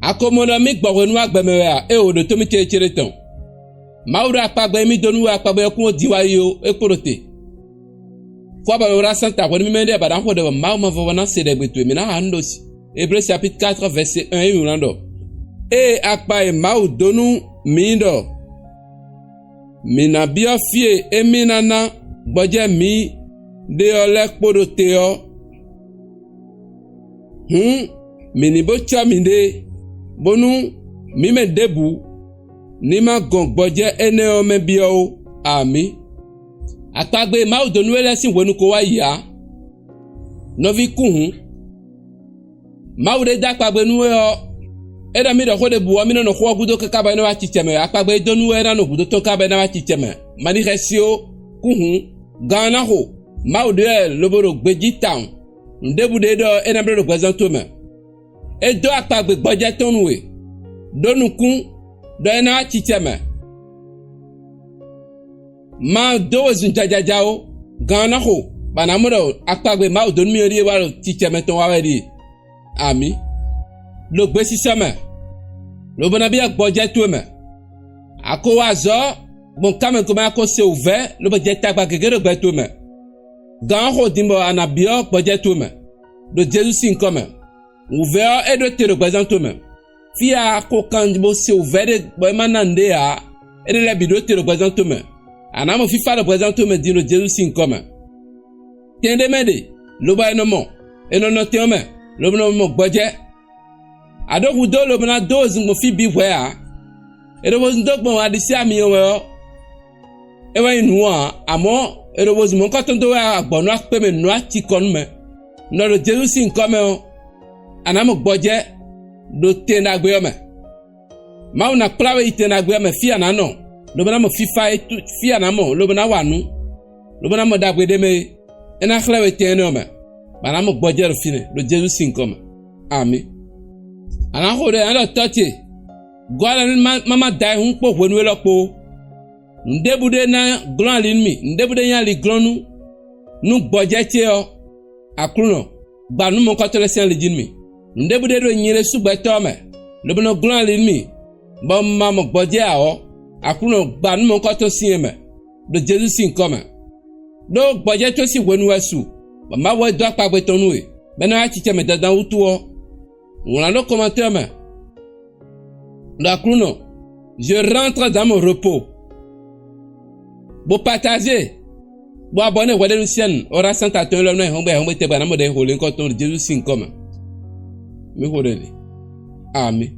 Akomono mi gbogonu agbemea e o do to mi chere ton. Maura akpagbe mi donu akpagbe kun diwa yo ekporote. Kwa ba ora santa ko mi mende ba dan ko de ma ma vona se de betu mi na handosi. Hébreux chapitre 4 verset 1 et Yulando. E akpa e mau donu mindo. Mina bio fie e minana boje mi de ole kporote o. Mini bo chaminde bonu mi me debu ni ma gongboje ene o me bio ami. Atagbe ma odonu elesin wonu ko wa ya novi kuhun ma ode da pagbe nu o eda mi do ko de bu o mi no ko gudo ka ba na wa chicheme apagbe donu era no gudo to ka ba na wa chicheme mani resio kuhun gana ho ma ode loboro gbeji town ndebu de do ena bro represento me e do apagbe gboje tonwe donu kun do ena wa chicheme ma do zunjajajao gana ho banamuro akpagbe ma odonu mi ori wa chicheme ton wa weri ami lo gbe siseme lo bona bi agboje to me akowa zo bon kame ko ma ko se ouvert lo be tagba gegere gbe to me gan ho dimbo anabio gboje to me do Jesus sin comme ouvert et de te représente me fia ko kan bo se ouvert bo manande a et le bido te représente me anamo fifa représente me di no Jesus sin comme tiende mede lo ba no mo e no no te me lo mo gboje ado hudo lo na dozi mo fi bi we a ero wo ndogbo adisi ami o e wa inu a amo ero wo mo nkan to wa agbonu ape me nu ati kon me no lo Jesus nkan me o anamo gboje do te na gbe o me ma una prawe ite na gbe o me fi ana no lo na mo fifa fi ana mo lo na wanu lo na mo dagbe de me ena khlewe te no me bana mo gboje ro fine lo Jesus nkan me ami ana hore ana toche gwala mama dai hun po wonu lopo ndebude na glon linmi ndebude yan li glonu nu gboje che o akruno gba nu mo ko tole sen le jinmi ndebude do nyire sugbe to me lobono glon linmi bo mama gboje a o akruno gba nu mo ko to sin me do Jesus sin come do gboje to si wonu wasu mama wo do apagbe tonu e bena achiche me dadan utu o on a le commentaire mais la crouno je rentre dans mon repos bo partager bo abonner wale nu sien ora santa ton lo na hongbe te bana mo de holin ko ton Jesus sin comme mi hodele amen.